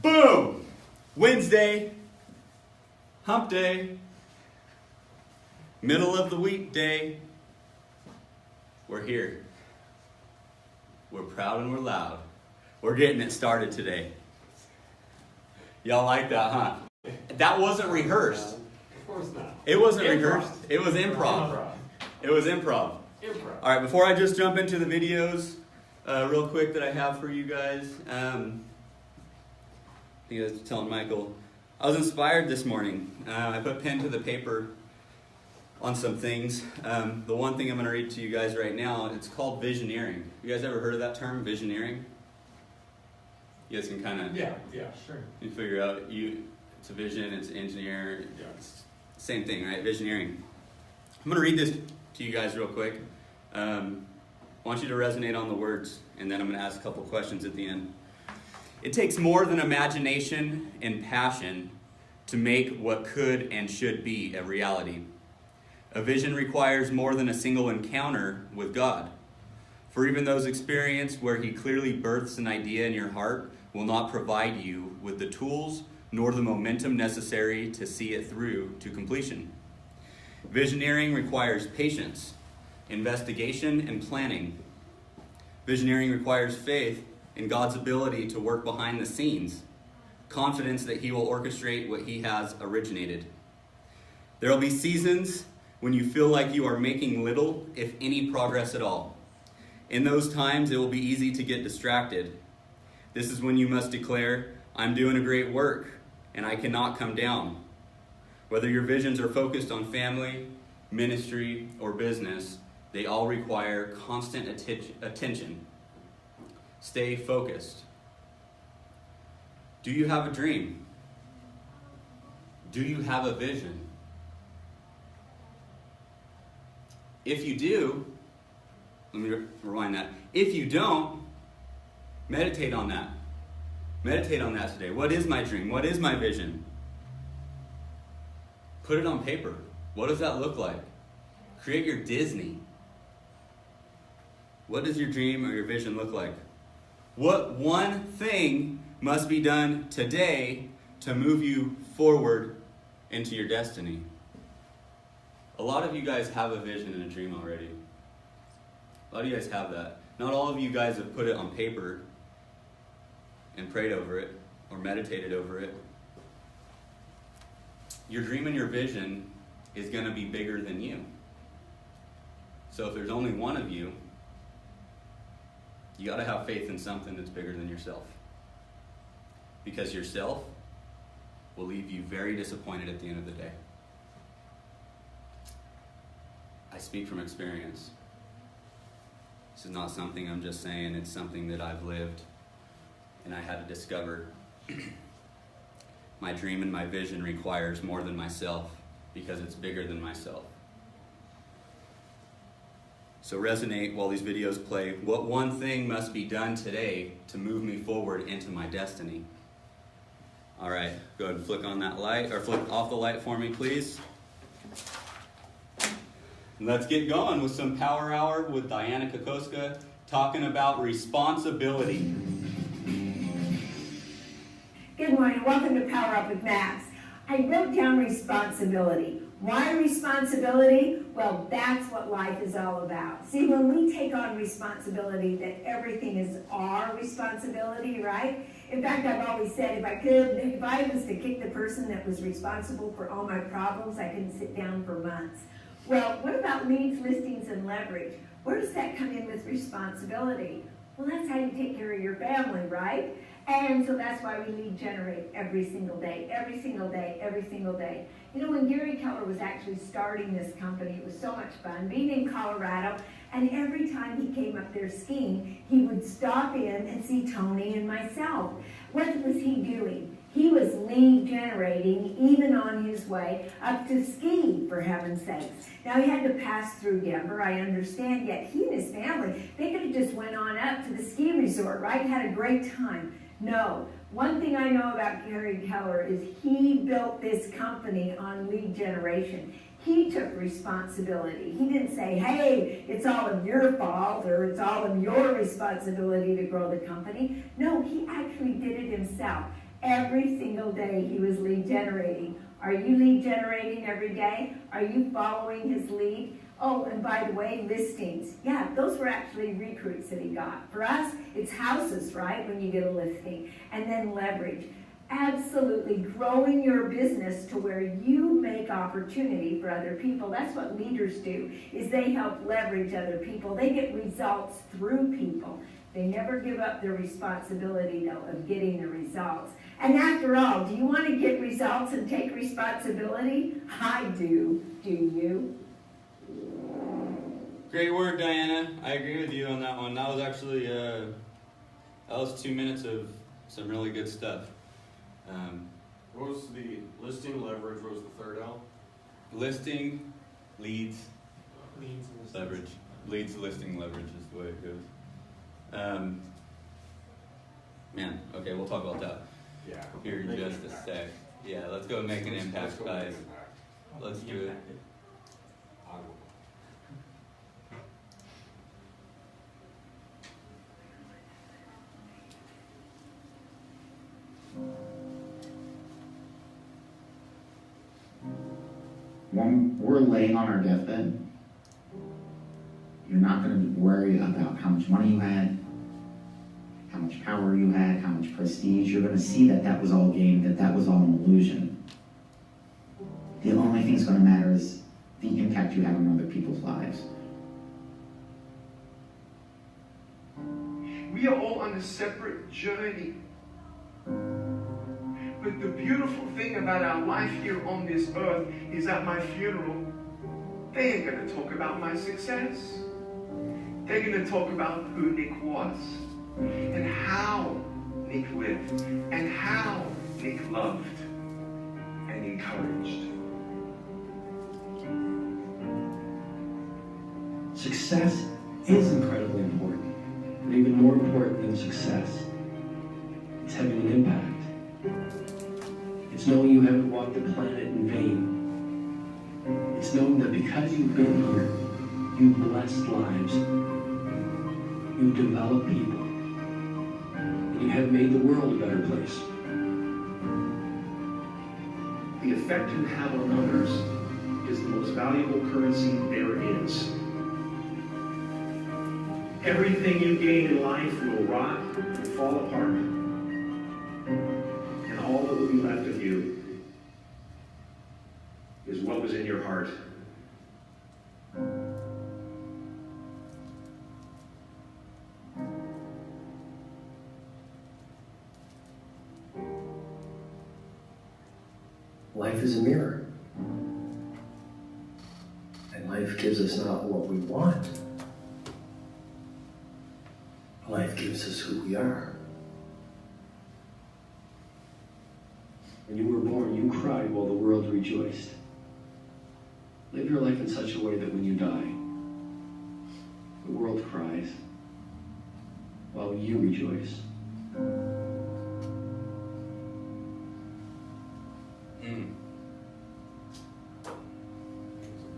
Boom! Wednesday, hump day, middle of the week day. We're here. We're proud and we're loud. We're getting it started today. Y'all like that, huh? That wasn't rehearsed. Of course not. It wasn't rehearsed. It was improv. It was improv. All right, before I just jump into the videos, real quick that I have for you guys. I think I was telling Michael, I was inspired this morning. I put pen to the paper on some things. The one thing I'm going to read to you guys right now, it's called visioneering. You guys ever heard of that term, visioneering? You guys can kind of Yeah, sure. You figure out it's a vision, it's engineer, it's same thing, right? Visioneering. I'm going to read this to you guys real quick. I want you to resonate on the words, and then I'm going to ask a couple questions at the end. It takes more than imagination and passion to make what could and should be a reality. A vision requires more than a single encounter with God. For even those experiences where He clearly births an idea in your heart will not provide you with the tools nor the momentum necessary to see it through to completion. Visioneering requires patience, investigation, and planning. Visioneering requires faith in God's ability to work behind the scenes, confidence that He will orchestrate what He has originated. There will be seasons when you feel like you are making little, if any, progress at all. In those times, it will be easy to get distracted. This is when you must declare, I'm doing a great work, and I cannot come down. Whether your visions are focused on family, ministry, or business, they all require constant attention. Stay focused. Do you have a dream? Do you have a vision? If you do, let me rewind that. If you don't, meditate on that. Meditate on that today. What is my dream? What is my vision? Put it on paper. What does that look like? Create your Disney. What does your dream or your vision look like? What one thing must be done today to move you forward into your destiny? A lot of you guys have a vision and a dream already. A lot of you guys have that. Not all of you guys have put it on paper and prayed over it or meditated over it. Your dream and your vision is going to be bigger than you. So if there's only one of you, you got to have faith in something that's bigger than yourself. Because yourself will leave you very disappointed at the end of the day. I speak from experience. This is not something I'm just saying, it's something that I've lived and I had to discover. My dream and my vision requires more than myself because it's bigger than myself. So resonate while these videos play. What one thing must be done today to move me forward into my destiny? All right, go ahead and flick on that light, or flick off the light for me, please. Let's get going with some Power Hour with Diana Kokoska, talking about responsibility. Good morning. Welcome to Power Up with Max. I wrote down responsibility. Why responsibility? Well, that's what life is all about. See, when we take on responsibility, that everything is our responsibility, right? In fact, I've always said if I was to kick the person that was responsible for all my problems, I couldn't sit down for months. Well, what about leads, listings, and leverage? Where does that come in with responsibility? Well, that's how you take care of your family, right? And so that's why we lead generate every single day, every single day, every single day. You know, when Gary Keller was actually starting this company, it was so much fun being in Colorado, and every time he came up there skiing, he would stop in and see Tony and myself. What was he doing? He was lead generating even on his way up to ski, for heaven's sakes. Now, he had to pass through Denver, I understand, yet he and his family, they could have just went on up to the ski resort, right? Had a great time. No. One thing I know about Gary Keller is he built this company on lead generation. He took responsibility. He didn't say, hey, it's all of your fault or it's all of your responsibility to grow the company. No, he actually did it himself. Every single day he was lead generating. Are you lead generating every day? Are you following his lead? Oh, and by the way, listings. Yeah, those were actually recruits that he got. For us, it's houses, right, when you get a listing. And then leverage. Absolutely growing your business to where you make opportunity for other people. That's what leaders do, is they help leverage other people. They get results through people. They never give up their responsibility, though, of getting the results. And after all, do you want to get results and take responsibility? I do. Do you? Great work, Diana. I agree with you on that one. That was actually, that was 2 minutes of some really good stuff. What was the listing, leverage, what was the third L? Listing, leads, Leads and leverage. Leads, listing, leverage is the way it goes. Man, okay, we'll talk about that Yeah. here in just a sec. Yeah, let's go make an impact, guys. Let's do it. I will. When we're laying on our deathbed, you're not going to worry about how much money you had, how much power you had, how much prestige. You're going to see that that was all game, that that was all an illusion. The only thing that's going to matter is the impact you have on other people's lives. We are all on a separate journey. But the beautiful thing about our life here on this earth is at my funeral, they ain't going to talk about my success. They're going to talk about who Nick was and how Nick lived and how Nick loved and encouraged. Success is incredibly important, but even more important than success, it's having an impact. It's knowing you haven't walked the planet in vain. It's knowing that because you've been here, you've blessed lives, you've developed people, and you have made the world a better place. The effect you have on others is the most valuable currency there is. Everything you gain in life will rot and fall apart. And all that will be left of you is what was in your heart. Life is a mirror. And life gives us not what we want. Life gives us who we are. When you were born, you cried while the world rejoiced. Live your life in such a way that when you die, the world cries while you rejoice.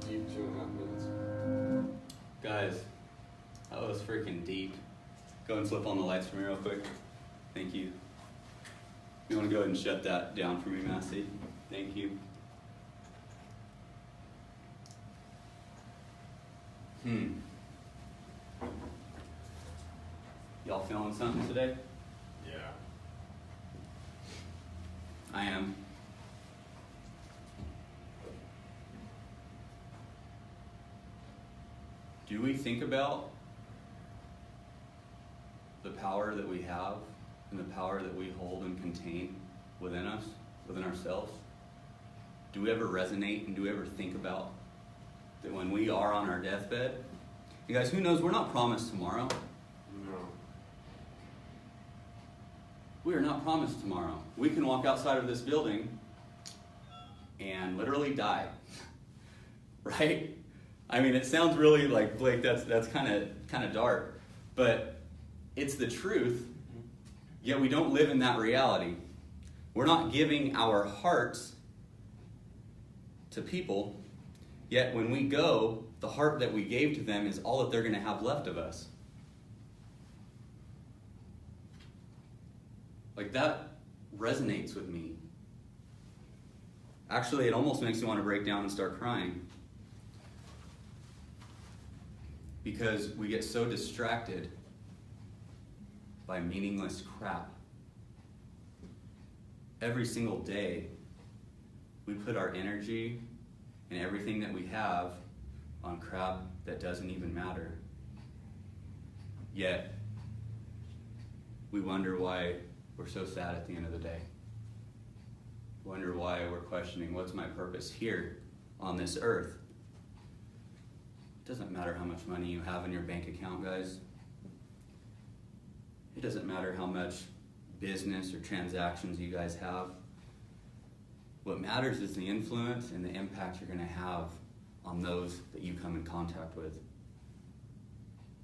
Deep 2.5 minutes. Guys, that was freaking deep. Go and flip on the lights for me real quick. Thank you. You want to go ahead and shut that down for me, Massey? Thank you. Y'all feeling something today? Yeah. I am. Do we think about the power that we have and the power that we hold and contain within us, within ourselves? Do we ever resonate and do we ever think about that when we are on our deathbed? You guys, who knows? We're not promised tomorrow. No. We are not promised tomorrow. We can walk outside of this building and literally die. Right? I mean, it sounds really like, Blake, that's kind of dark, but it's the truth, yet we don't live in that reality. We're not giving our hearts to people, yet when we go, the heart that we gave to them is all that they're going to have left of us. Like that resonates with me. Actually, it almost makes me want to break down and start crying. Because we get so distracted by meaningless crap. Every single day, we put our energy and everything that we have on crap that doesn't even matter. Yet, we wonder why we're so sad at the end of the day. Wonder why we're questioning, what's my purpose here on this earth? It doesn't matter how much money you have in your bank account, guys. It doesn't matter how much business or transactions you guys have. What matters is the influence and the impact you're going to have on those that you come in contact with.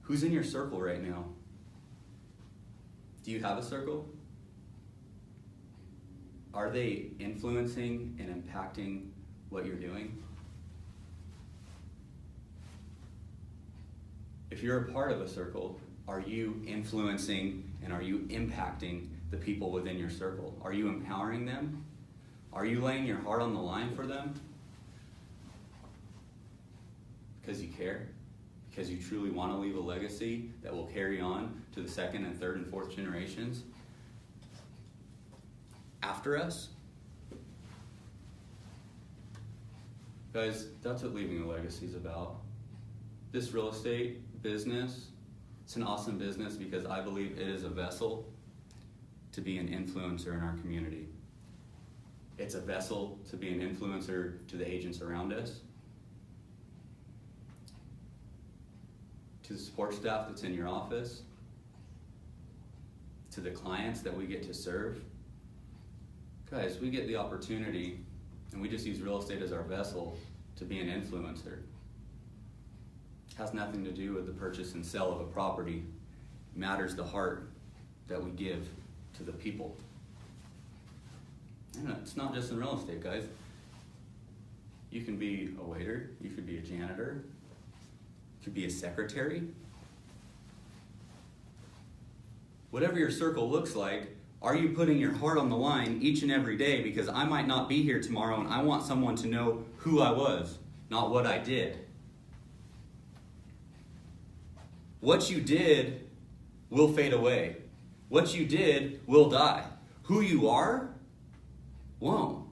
Who's in your circle right now? Do you have a circle? Are they influencing and impacting what you're doing? If you're a part of a circle, are you influencing and are you impacting the people within your circle? Are you empowering them? Are you laying your heart on the line for them? Because you care? Because you truly want to leave a legacy that will carry on to the second and third and fourth generations after us? Guys, that's what leaving a legacy is about. This real estate business, it's an awesome business because I believe it is a vessel to be an influencer in our community. It's a vessel to be an influencer to the agents around us, to the support staff that's in your office, to the clients that we get to serve. Guys, we get the opportunity, and we just use real estate as our vessel to be an influencer. It has nothing to do with the purchase and sale of a property. It matters the heart that we give to the people. And it's not just in real estate, guys. You can be a waiter, you could be a janitor, you could be a secretary. Whatever your circle looks like, are you putting your heart on the line each and every day? Because I might not be here tomorrow and I want someone to know who I was, not what I did. What you did will fade away. What you did will die. Who you are won't.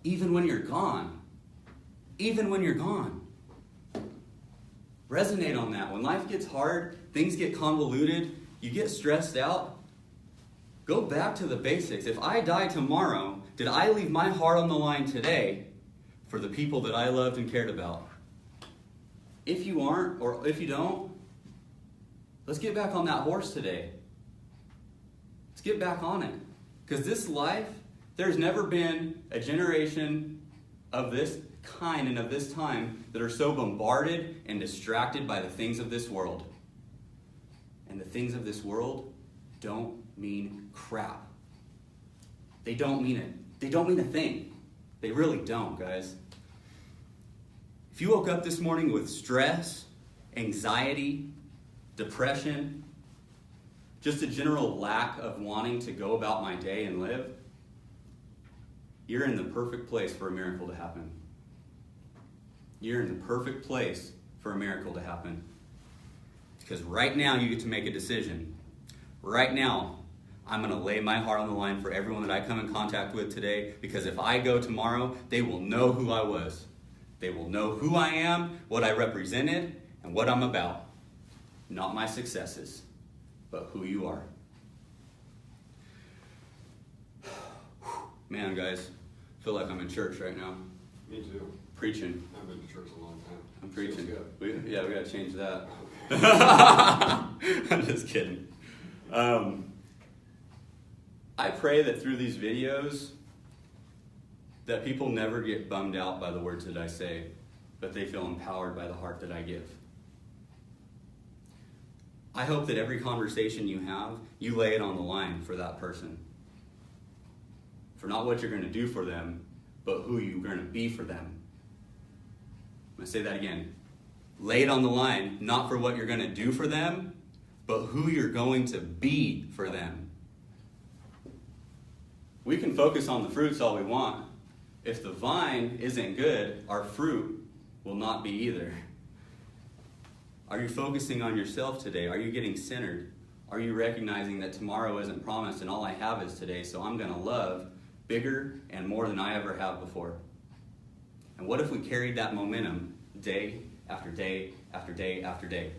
Even when you're gone. Even when you're gone. Resonate on that. When life gets hard, things get convoluted, you get stressed out, go back to the basics. If I die tomorrow, did I leave my heart on the line today for the people that I loved and cared about? If you aren't, or if you don't, let's get back on that horse today. Let's get back on it. Because this life, there's never been a generation of this kind and of this time that are so bombarded and distracted by the things of this world. And the things of this world don't mean crap. They don't mean it. They don't mean a thing. They really don't, guys. If you woke up this morning with stress, anxiety, depression, just a general lack of wanting to go about my day and live, you're in the perfect place for a miracle to happen. You're in the perfect place for a miracle to happen. Because right now you get to make a decision. Right now, I'm going to lay my heart on the line for everyone that I come in contact with today, because if I go tomorrow, they will know who I was. They will know who I am, what I represented, and what I'm about. Not my successes, but who you are. Man, guys, I feel like I'm in church right now. Me too. Preaching. I've been to church a long time. I'm preaching. Feels We got to change that. I'm just kidding. I pray that through these videos that people never get bummed out by the words that I say, but they feel empowered by the heart that I give. I hope that every conversation you have, you lay it on the line for that person. For not what you're going to do for them, but who you're going to be for them. I'm going to say that again. Lay it on the line, not for what you're going to do for them, but who you're going to be for them. We can focus on the fruits all we want. If the vine isn't good, our fruit will not be either. Are you focusing on yourself today? Are you getting centered? Are you recognizing that tomorrow isn't promised and all I have is today, so I'm going to love bigger and more than I ever have before? And what if we carried that momentum day after day after day after day?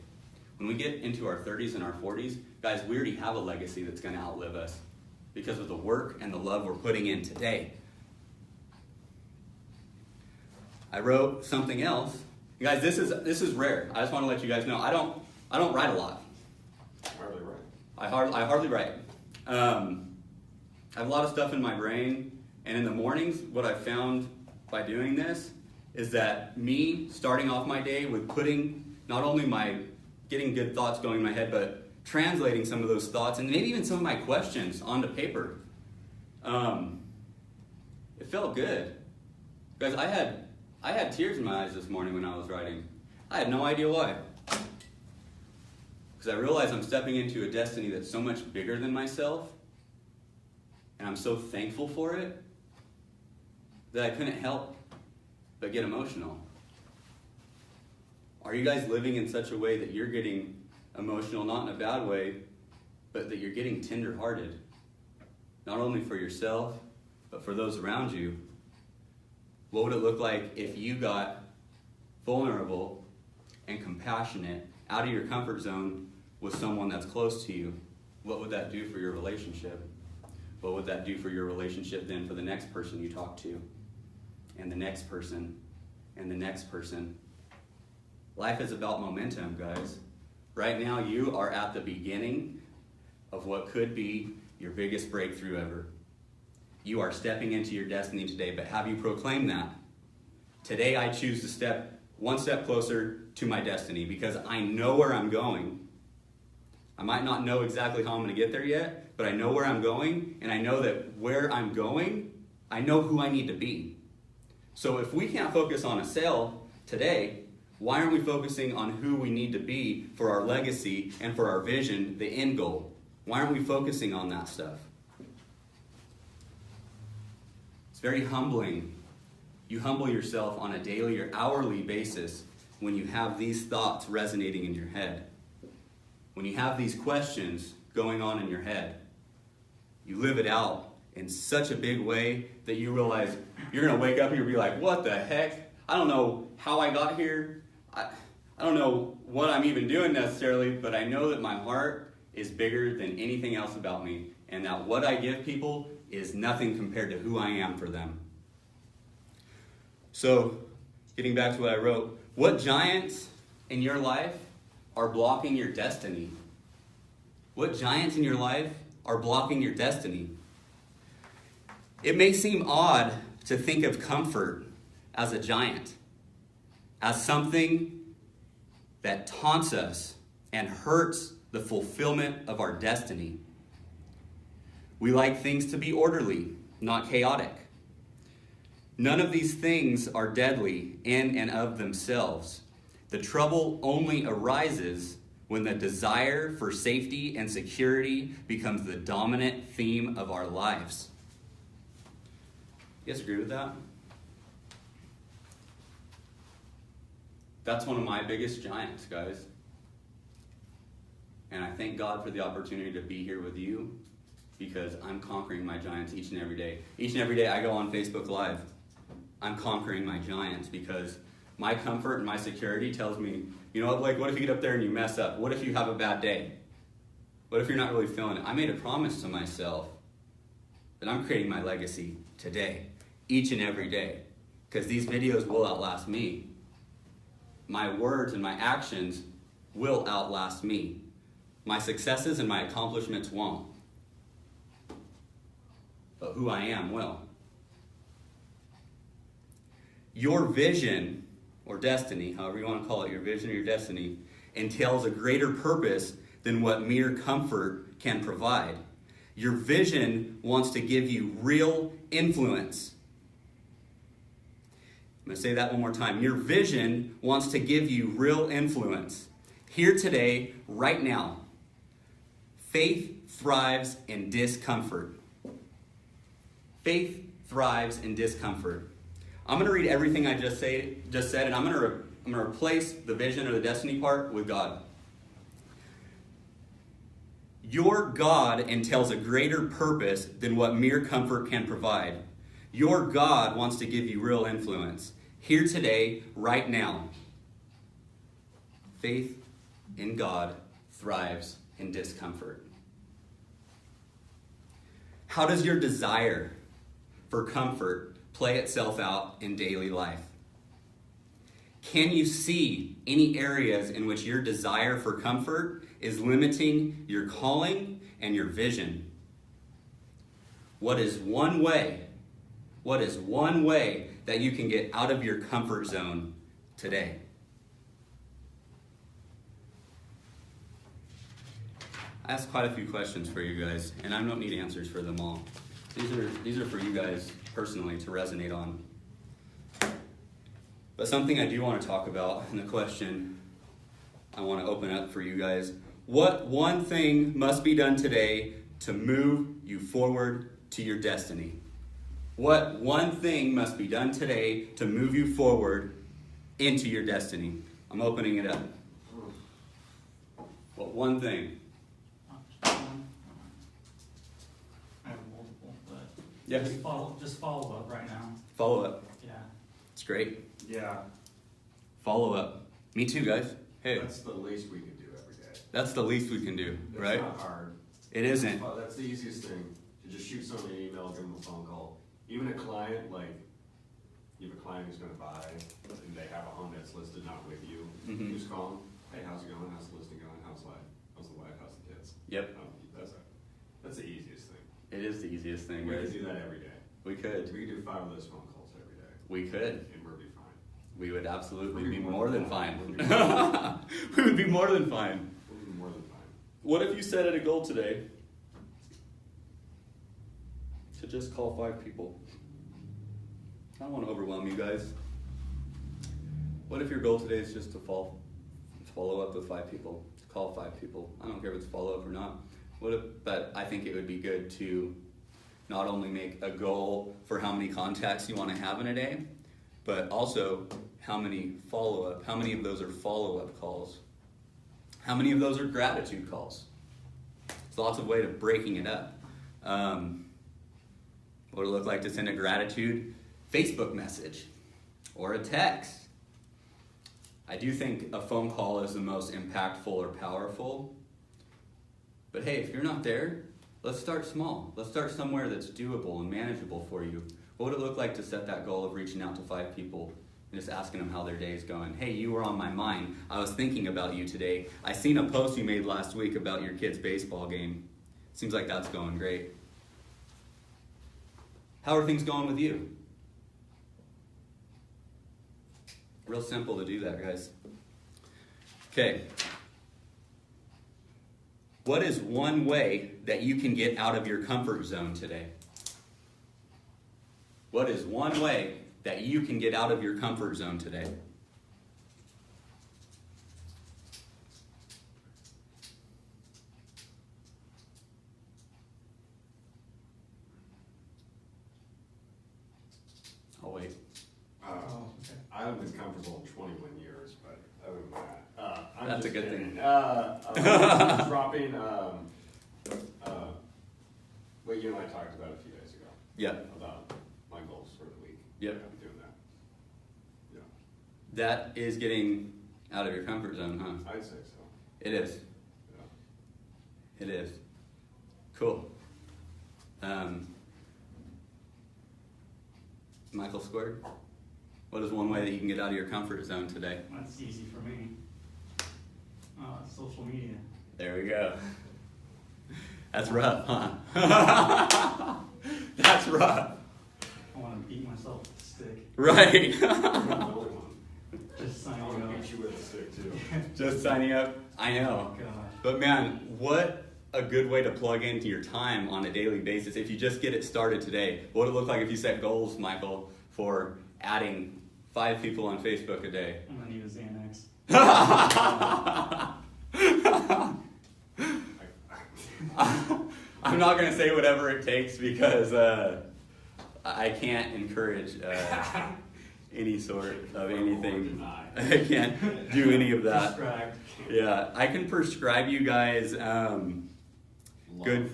When we get into our 30s and our 40s, guys, we already have a legacy that's going to outlive us because of the work and the love we're putting in today. I wrote something else. You guys, this is rare. I just want to let you guys know. I don't write a lot. Hardly right. I hardly write. I have a lot of stuff in my brain, and in the mornings, what I've found by doing this is that me starting off my day with putting not only my getting good thoughts going in my head, but translating some of those thoughts and maybe even some of my questions onto paper. It felt good. Guys, I had tears in my eyes this morning when I was writing. I had no idea why. Because I realized I'm stepping into a destiny that's so much bigger than myself, and I'm so thankful for it that I couldn't help but get emotional. Are you guys living in such a way that you're getting emotional, not in a bad way, but that you're getting tender-hearted? Not only for yourself, but for those around you. What would it look like if you got vulnerable and compassionate out of your comfort zone with someone that's close to you? What would that do for your relationship? What would that do for your relationship then for the next person you talk to? And the next person, and the next person. Life is about momentum, guys. Right now, you are at the beginning of what could be your biggest breakthrough ever. You are stepping into your destiny today, but have you proclaimed that? Today, I choose to step one step closer to my destiny because I know where I'm going. I might not know exactly how I'm going to get there yet, but I know where I'm going, and I know that where I'm going, I know who I need to be. So if we can't focus on a sale today, why aren't we focusing on who we need to be for our legacy and for our vision, the end goal? Why aren't we focusing on that stuff? It's very humbling. You humble yourself on a daily or hourly basis when you have these thoughts resonating in your head. When you have these questions going on in your head, you live it out in such a big way that you realize you're going to wake up and you'll be like, what the heck? I don't know how I got here. I don't know what I'm even doing necessarily, but I know that my heart is bigger than anything else about me, and that what I give people is nothing compared to who I am for them. So, getting back to what I wrote, what giants in your life are blocking your destiny? What giants in your life are blocking your destiny? It may seem odd to think of comfort as a giant, as something that taunts us and hurts the fulfillment of our destiny. We like things to be orderly, not chaotic. None of these things are deadly in and of themselves. The trouble only arises when the desire for safety and security becomes the dominant theme of our lives. You guys agree with that? That's one of my biggest giants, guys. And I thank God for the opportunity to be here with you because I'm conquering my giants each and every day. Each and every day I go on Facebook Live. I'm conquering my giants because my comfort and my security tells me, you know, like, what if you get up there and you mess up? What if you have a bad day? What if you're not really feeling it? I made a promise to myself that I'm creating my legacy today, each and every day, because these videos will outlast me. My words and my actions will outlast me. My successes and my accomplishments won't. But who I am will. Your vision or destiny, however you want to call it, your vision or your destiny, entails a greater purpose than what mere comfort can provide. Your vision wants to give you real influence. I'm going to say that one more time. Your vision wants to give you real influence. Here today, right now. Faith thrives in discomfort. Faith thrives in discomfort. I'm going to read everything I just said, and I'm going to replace the vision or the destiny part with God. Your God entails a greater purpose than what mere comfort can provide. Your God wants to give you real influence. Here today, right now. Faith in God thrives in discomfort. How does your desire for comfort play itself out in daily life? Can you see any areas in which your desire for comfort is limiting your calling and your vision? What is one way that you can get out of your comfort zone today? I asked quite a few questions for you guys, and I don't need answers for them all. These are for you guys personally to resonate on. But something I do want to talk about in the question I want to open up for you guys. What one thing must be done today to move you forward to your destiny? What one thing must be done today to move you forward into your destiny? I'm opening it up. What one thing? I have multiple, but Yes. just follow up right now. Follow up. Yeah. It's great. Yeah, Follow up. Me too, guys. Hey, that's the least we can do every day. that's the least we can do, right? It's not hard. It isn't. Well, that's the easiest thing, to just shoot someone an email, give them a phone call. Even a client, like, you have a client who's gonna buy, and they have a home that's listed, not with you. Mhm. You just call them, hey, how's it going, how's the listing going, how's life, how's the wife, how's the kids? Yep. That's the easiest thing. It is the easiest thing, We guys. could do that every day. We could. We could do 5 of those phone calls every day, We could. and we'll be fine. We would absolutely We'd be be more than fine. We'd be more We would be more than fine. We'll be more than fine. What if you set a goal today to just call 5 people? I don't want to overwhelm you guys. What if your goal today is just to follow up with 5 people, to call 5 people? I don't care if it's follow up or not. But I think it would be good to not only make a goal for how many contacts you want to have in a day, but also how many of those are follow-up calls? How many of those are gratitude calls? There's lots of ways of breaking it up. What would it look like to send a gratitude Facebook message or a text? I do think a phone call is the most impactful or powerful. But hey, if you're not there, let's start small. Let's start somewhere that's doable and manageable for you. What would it look like to set that goal of reaching out to 5 people and just asking them how their day is going? Hey, you were on my mind. I was thinking about you today. I seen a post you made last week about your kid's baseball game. Seems like that's going great. How are things going with you? Real simple to do that, guys. Okay. What is one way that you can get out of your comfort zone today? What is one way that you can get out of your comfort zone today? I'll wait. Okay. I haven't been comfortable in 21 years, but other than that, I'm That's a just good kidding. thing. Dropping what you and I talked about a few days ago. Yeah. About my goals for the week. Yep. I'm doing that. Yeah. That is getting out of your comfort zone, huh? I'd say so. It is. Yeah. It is. Cool. Michael Squared, what is one way that you can get out of your comfort zone today? That's easy for me. Social media. There we go. That's rough, huh? That's rough. I want to beat myself with a stick. Right. You're not the only one. Just I signing want to up. beat you with a stick too. Just signing up. I know. Gosh. But man, what a good way to plug into your time on a daily basis. If you just get it started today, what would it look like if you set goals, Michael, for adding 5 people on Facebook a day? I'm going to need a Xanax. I'm not going to say whatever it takes because I can't encourage any sort of anything. Deny. I can't do any of that. Prescribed. Yeah, I can prescribe you guys good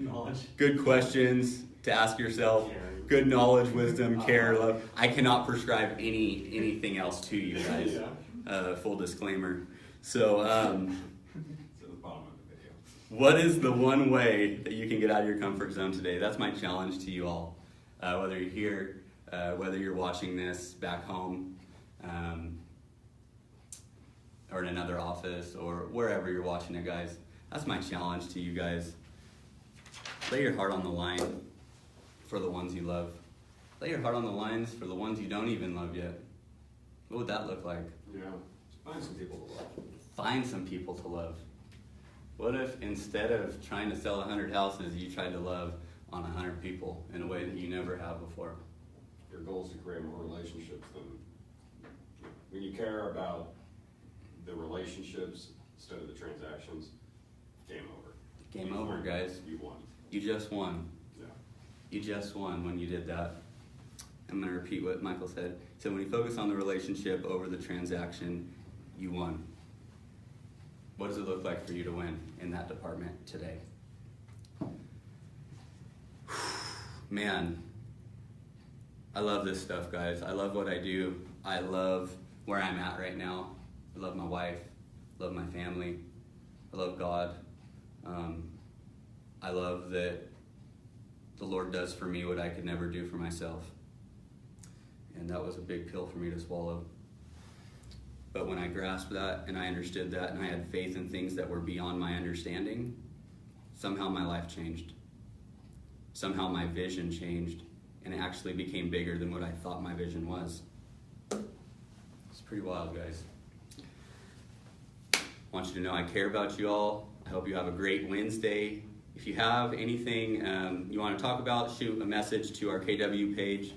Knowledge. good questions to ask yourself. Good knowledge, wisdom, care, love. I cannot prescribe anything else to you guys. Full disclaimer. So, It's at the bottom of the video. what is the one way that you can get out of your comfort zone today? That's my challenge to you all. Whether you're here, whether you're watching this back home, or in another office, or wherever you're watching it, guys. That's my challenge to you guys. Lay your heart on the line for the ones you love. Lay your heart on the lines for the ones you don't even love yet. What would that look like? Yeah. Find some people to love. Find some people to love. What if instead of trying to sell 100 houses, you tried to love on 100 people in a way that you never have before? Your goal is to create more relationships than when you care about the relationships instead of the transactions. Game over. Game You over, won. guys. You won. You just won. Yeah. You just won when you did that. I'm going to repeat what Michael said. So when you focus on the relationship over the transaction, you won. What does it look like for you to win in that department today? Man, I love this stuff, guys. I love what I do. I love where I'm at right now. I love my wife. I love my family. I love God. I love that the Lord does for me what I could never do for myself. And that was a big pill for me to swallow. But when I grasped that and I understood that and I had faith in things that were beyond my understanding, somehow my life changed. Somehow my vision changed and it actually became bigger than what I thought my vision was. It's pretty wild, guys. I want you to know I care about you all. I hope you have a great Wednesday. If you have anything you want to talk about, shoot a message to our KW page,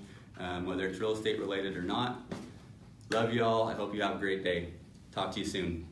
whether it's real estate related or not. Love you all. I hope you have a great day. Talk to you soon.